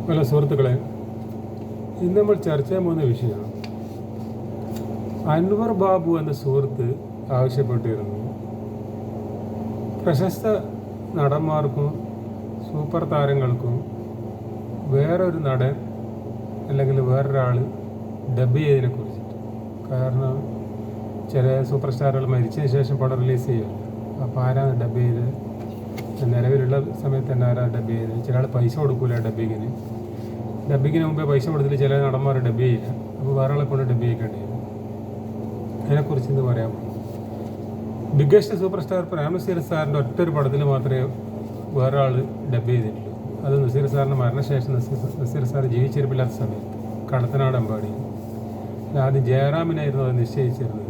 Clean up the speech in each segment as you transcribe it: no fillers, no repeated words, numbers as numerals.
Hello സുഹൃത്തുക്കളെ, ഇന്ന് നമ്മൾ ചർച്ച ചെയ്യാൻ പോകുന്ന വിഷയമാണ് അൻവർ ബാബു എന്ന സുഹൃത്ത് ആവശ്യപ്പെട്ടിരുന്നു. പ്രശസ്ത നടന്മാർക്കും സൂപ്പർ താരങ്ങൾക്കും വേറൊരു നടൻ അല്ലെങ്കിൽ വേറൊരാൾ ഡബ് ചെയ്തതിനെ കുറിച്ചിട്ട്. കാരണം ചില സൂപ്പർ സ്റ്റാറുകൾ മരിച്ചതിന് ശേഷം പടം റിലീസ് ചെയ്യുമല്ലോ. അപ്പോൾ ആരാണ് ഡബ് ചെയ്ത്, നിലവിലുള്ള സമയത്ത് തന്നെ ആരാണ് ഡബ് ചെയ്ത്? ചില ആൾ പൈസ കൊടുക്കൂല ഡബ്ബിങ്ങിന് മുമ്പേ പൈസ കൊടുത്തിട്ട് ചില നടന്മാർ ഡബ് ചെയ്യില്ല. അപ്പോൾ വേറെ ആളെ കൊണ്ട് ഡബ് ചെയ്യിക്കേണ്ടി വരും. അതിനെക്കുറിച്ച് ഇന്ന് പറയാം. ബിഗ്ഗസ്റ്റ് സൂപ്പർ സ്റ്റാർ പ്രേംനസീർ സാറിൻ്റെ ഒറ്റൊരു പടത്തിൽ മാത്രമേ വേറെ ആൾ ഡബ് ചെയ്തിട്ടുള്ളൂ. അത് നസീർ സാറിൻ്റെ മരണശേഷം നസീർ സാർ ജീവിച്ചിരിപ്പില്ലാത്ത സമയത്ത് കടത്തനാട് അമ്പാടി. ആദ്യം ജയറാമിനായിരുന്നു അത് നിശ്ചയിച്ചിരുന്നത്.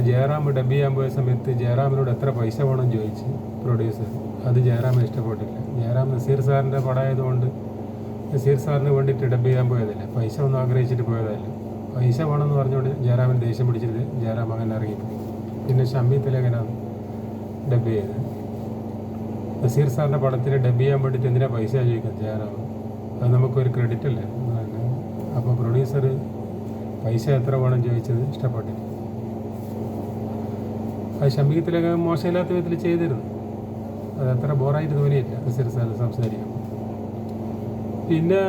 ജയറാം ഡബ് ചെയ്യാൻ പോയ സമയത്ത് ജയറാമിനോട് എത്ര പൈസ വേണമെന്ന് ചോദിച്ച് പ്രൊഡ്യൂസർ. അത് ജയറാമിന് ഇഷ്ടപ്പെട്ടില്ല. ജയറാം നസീർ സാറിൻ്റെ പടമായതുകൊണ്ട് നസീർ സാറിന് വേണ്ടിയിട്ട് ഡബ് ചെയ്യാൻ പോയതല്ല, പൈസ ഒന്നും ആഗ്രഹിച്ചിട്ട് പോയതല്ല. പൈസ വേണമെന്ന് പറഞ്ഞുകൊണ്ട് ജയറാമിന് ദേഷ്യം പിടിച്ചിട്ട് ജയറാം അങ്ങനെ ഇറങ്ങിപ്പോയി. പിന്നെ ഷമ്മി തിലകനാണ് ഡബ് ചെയ്തത്. നസീർ സാറിൻ്റെ പടത്തിന് ഡബ് ചെയ്യാൻ വേണ്ടിയിട്ട് എന്തിനാ പൈസ ചോദിക്കുന്നത് ജയറാം? അത് നമുക്കൊരു ക്രെഡിറ്റ് അല്ലേ. അപ്പോൾ പ്രൊഡ്യൂസർ പൈസ എത്ര വേണം ചോദിച്ചത് ഇഷ്ടപ്പെട്ടില്ല. അത് ഷമ്മി തിലകൻ മോശമില്ലാത്ത വിധത്തിൽ ചെയ്തിരുന്നു. അത് അത്ര ബോറായിട്ട് തോന്നിയില്ല നസീർ സാർ സംസാരിക്കുമ്പോൾ. പിന്നെ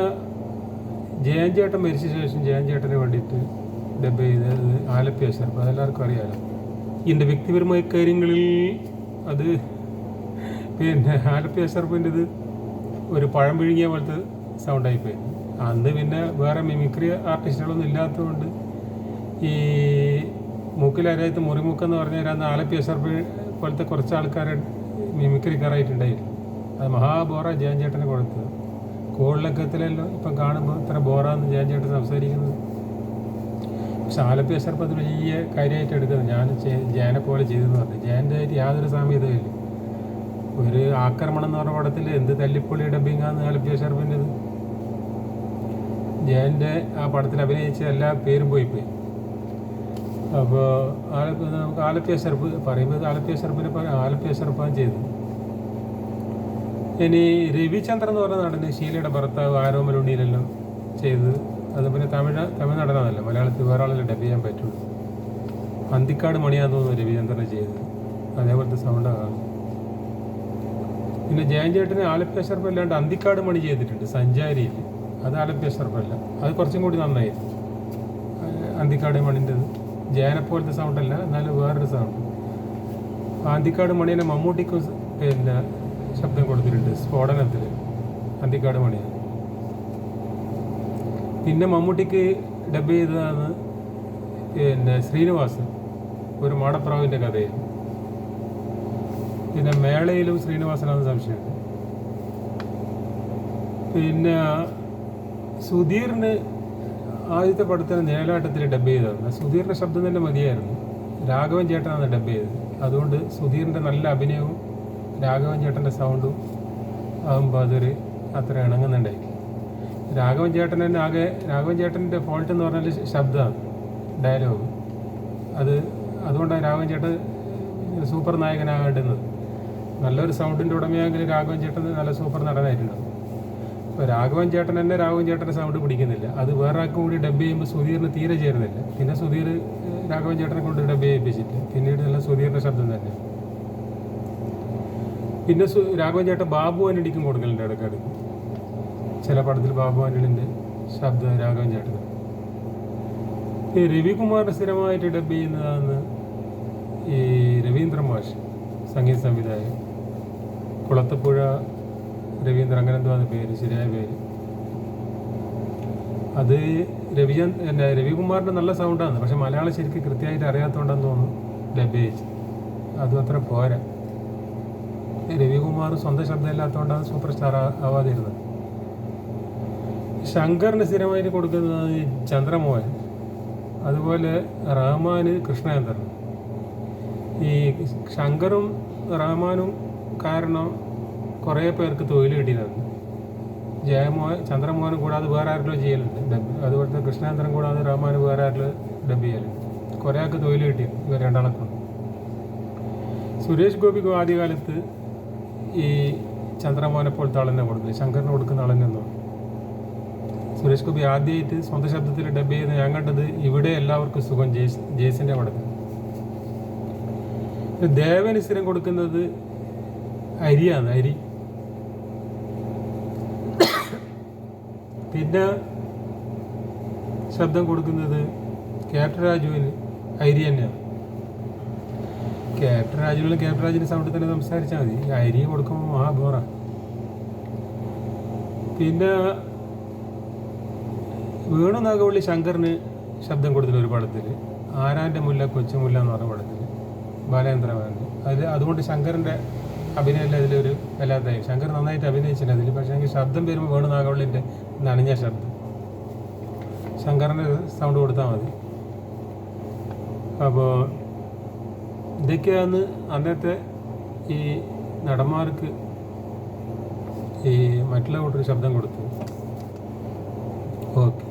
ജയൻ ചേട്ടൻ മരിച്ച ശേഷം ജയൻ ചേട്ടന് വേണ്ടിയിട്ട് ഡബ് ചെയ്തത് ആലപ്പി അഷറഫ്. അതെല്ലാവർക്കും അറിയാമല്ലോ. എൻ്റെ വ്യക്തിപരമായ കാര്യങ്ങളിൽ അത് പിന്നെ ആലപ്പി അഷറഫിൻ്റെ ഇത് ഒരു പഴം വിഴുങ്ങിയ പോലത്തെ സൗണ്ടായിപ്പോയി. അന്ന് പിന്നെ വേറെ മിമിക്രി ആർട്ടിസ്റ്റുകളൊന്നും ഇല്ലാത്തതുകൊണ്ട് ഈ മൂക്കിലരായത്ത് മുറിമുക്കെന്ന് പറഞ്ഞാൽ അന്ന് ആലപ്പി അഷറഫ് പോലത്തെ കുറച്ച് ആൾക്കാരെ മിമിക്രിക്കാരായിട്ടുണ്ടായിരുന്നു. അത് മഹാബോറ ജയൻ ചേട്ടനെ കൊടുത്തത്. കോളിലൊക്കത്തിലല്ലോ ഇപ്പം കാണുമ്പോൾ ഇത്ര ബോറാന്ന് ജയൻ ചേട്ടൻ സംസാരിക്കുന്നത്. പക്ഷെ ആലപ്പി അഷറഫ് അത് വലിയ കാര്യമായിട്ട് എടുക്കുന്നത്. ഞാൻ ജയനെ പോലെ ചെയ്തെന്ന് പറഞ്ഞു. ജയൻ്റെ ആയിട്ട് യാതൊരു സാമ്യതയില്ല. ഒരു ആക്രമണം എന്ന് പറഞ്ഞ പടത്തിൽ എന്ത് തല്ലിപ്പൊളി ഡബിങ്ങാന്ന് ആലപ്പി അഷറഫിൻ്റെ. ജയൻ്റെ ആ പടത്തിൽ അഭിനയിച്ച എല്ലാ പേരും പോയിപ്പോയി. അപ്പോൾ നമുക്ക് ആലപ്പി അഷറഫ് പറയുമ്പോൾ ആലപ്പി അഷറഫാണ് ചെയ്തത്. ഇനി രവിചന്ദ്രൻ എന്ന് പറഞ്ഞ നടന് ഷീലയുടെ ഭർത്താവ് ആരോമലുണ്ണിയിലെല്ലാം ചെയ്തത്. അത് പിന്നെ തമിഴ് നടനാണല്ലോ, മലയാളത്തിൽ വേറെ ആളല്ലേ ഡബ് ചെയ്യാൻ പറ്റുള്ളൂ. അന്തിക്കാട് മണിയാന്ന് തോന്നുന്നു രവിചന്ദ്രനെ ചെയ്തത്. അതേപോലത്തെ സൗണ്ടാണ് കാണുന്നത്. പിന്നെ ജയൻ ചേട്ടന് ആലപ്പി അഷറഫ് അല്ലാണ്ട് അന്തിക്കാട് മണി ചെയ്തിട്ടുണ്ട് സഞ്ചാരിയിൽ. അത് ആലപ്പി അഷറഫല്ല, അത് കുറച്ചും കൂടി നന്നായിരുന്നു. അന്തിക്കാട് മണിൻ്റെത് ജയനെപ്പോലത്തെ സൗണ്ടല്ല, എന്നാലും വേറൊരു സൗണ്ട്. അന്തിക്കാട് മണീനെ മമ്മൂട്ടിക്കും പിന്നെ ശബ്ദം കൊടുത്തിട്ടുണ്ട് സ്ഫോടനത്തിൽ. അന്തിക്കാട് മണിയാണ്. പിന്നെ മമ്മൂട്ടിക്ക് ഡബ് ചെയ്തതാണ് പിന്നെ ശ്രീനിവാസൻ, ഒരു മാടപ്രാവിൻ്റെ കഥയിൽ. പിന്നെ മേളയിലും ശ്രീനിവാസനാണെന്ന് സംശയമുണ്ട്. പിന്നെ സുധീറിന് ആദ്യത്തെ പടത്തിന് നിഴലാട്ടത്തിൽ ഡബ് ചെയ്തതാണ്. സുധീറിൻ്റെ ശബ്ദം തന്നെ മതിയായിരുന്നു. രാഘവൻ ചേട്ടനാണ് ഡബ് ചെയ്തത്. അതുകൊണ്ട് സുധീറിൻ്റെ നല്ല അഭിനയവും രാഘവൻ ചേട്ടൻ്റെ സൗണ്ടും ആകുമ്പോൾ അതൊരു അത്ര ഇണങ്ങുന്നുണ്ടായി. രാഘവൻ ചേട്ടൻ തന്നെ രാഘവൻ ചേട്ടൻ്റെ ഫോൾട്ട് എന്ന് പറഞ്ഞാൽ ശബ്ദമാണ്, ഡയലോഗ്. അതുകൊണ്ടാണ് രാഘവൻ ചേട്ടൻ സൂപ്പർ നായകനാകേണ്ടുന്നത്. നല്ലൊരു സൗണ്ടിൻ്റെ ഉടമയാണെങ്കിൽ രാഘവൻ ചേട്ടൻ നല്ല സൂപ്പർ നടനായിട്ടുണ്ടാവും. ഇപ്പോൾ രാഘവൻ ചേട്ടൻ തന്നെ രാഘവൻ ചേട്ടൻ്റെ സൗണ്ട് പിടിക്കുന്നില്ല. അത് വേറെ ആൾക്കും കൂടി ഡബ് ചെയ്യുമ്പോൾ സുധീറിന് തീരെ ചേരുന്നില്ല. പിന്നെ സുധീർ രാഘവൻ ചേട്ടനെ കൊണ്ട് ഡബ് ചെയ്യിപ്പിച്ചിട്ട് പിന്നീട് നല്ല സുധീറിൻ്റെ ശബ്ദം തന്നെ. പിന്നെ രാഘവൻ ചേട്ടൻ ബാബു ആന്റണിക്കും കൊടുക്കലുണ്ട് ഇടയ്ക്കിടയ്ക്ക്. ചില പടത്തിൽ ബാബു ആന്റണിൻ്റെ ശബ്ദം രാഘവൻ ചേട്ടൻ. ഈ രവികുമാറിൻ്റെ സ്ഥിരമായിട്ട് ഡബ് ചെയ്യുന്നതാണ് ഈ രവീന്ദ്ര മാഷ്, സംഗീത സംവിധായകൻ. കുളത്തപ്പുഴ രവീന്ദ്ര, അങ്ങനെ എന്തുവാണ് പേര്, ശരിയായ പേര്. അത് രവികുമാറിൻ്റെ നല്ല സൗണ്ടാണ്. പക്ഷെ മലയാളം ശരിക്കും കൃത്യമായിട്ട് അറിയാത്തതുകൊണ്ടെന്ന് തോന്നുന്നു ഡബ് ചെയ്യിച്ച്. അതും അത്ര പോരാ. രവികുമാർ സ്വന്തം ശബ്ദമില്ലാത്തതുകൊണ്ടാണ് സൂപ്പർ സ്റ്റാർ ആവാതിരുന്നത്. ശങ്കറിന് സ്ഥിരമായിട്ട് കൊടുക്കുന്നത് ചന്ദ്രമോഹൻ, അതുപോലെ റഹ്മാന് കൃഷ്ണേന്ദ്രൻ. ഈ ശങ്കറും റഹ്മാനും കാരണം കുറേ പേർക്ക് തൊഴിൽ കിട്ടിയതാണ്. ചന്ദ്രമോഹനും കൂടാതെ വേറെ ആരെങ്കിലും ചെയ്യലുണ്ട് ഡബ്. അതുപോലത്തെ കൃഷ്ണേന്ദ്രൻ കൂടാതെ റഹ്മാന് വേറെ ആരെങ്കിലും ഡബ് ചെയ്യലുണ്ട്. കുറേ ആൾക്ക് തൊഴിൽ കിട്ടി ഇവർ രണ്ടാളക്കും. സുരേഷ് ഗോപിക്കും ആദ്യകാലത്ത് ഈ ചന്ദ്രമോഹനെ പോലത്തെ ആളെന്നെ കൊടുക്കില്ല, ശങ്കറിന് കൊടുക്കുന്ന ആളെന്നെ തോന്നും. സുരേഷ് ഗോപി ആദ്യമായിട്ട് സ്വന്തം ശബ്ദത്തിൽ ഡബ് ചെയ്ത് ഞാൻ കണ്ടത് ഇവിടെ എല്ലാവർക്കും സുഖം ജേസിൻ്റെ പടത്തിൽ. ദേവന് സ്ഥിരം കൊടുക്കുന്നത് അരിയാണ്, അരി. പിന്നെ ശബ്ദം കൊടുക്കുന്നത് ക്യാപ്റ്റൻ രാജുവിന് അരി തന്നെയാണ്. ക്യാപ്റ്റൻ രാജുവിൻ്റെ സൗണ്ടിൽ തന്നെ സംസാരിച്ചാൽ മതി. ഈ അരി കൊടുക്കുമ്പോൾ മഹാബോറ. പിന്നെ വേണു നാഗവള്ളി ശങ്കറിന് ശബ്ദം കൊടുത്തില്ല ഒരു പടത്തിൽ, ആരാൻ്റെ മുല്ല കൊച്ചുമുല്ല എന്ന് പറഞ്ഞ പടത്തിൽ, ബാലേന്ദ്രമാൻ്റെ. അതുകൊണ്ട് ശങ്കറിൻ്റെ അഭിനയമല്ല അതിലൊരു വല്ലാതായി. ശങ്കർ നന്നായിട്ട് അഭിനയിച്ചില്ല അതിൽ. പക്ഷേ എനിക്ക് ശബ്ദം വരുമ്പോൾ വേണു നാഗവള്ളിൻ്റെ നനഞ്ഞ ശബ്ദം, ശങ്കറിൻ്റെ സൗണ്ട് കൊടുത്താൽ മതി. അപ്പോൾ ഇതൊക്കെയാണ് അന്നത്തെ ഈ നടന്മാർക്ക് ഈ മറ്റുള്ള കൂട്ടർ ശബ്ദം കൊടുത്തത്. ഓക്കെ.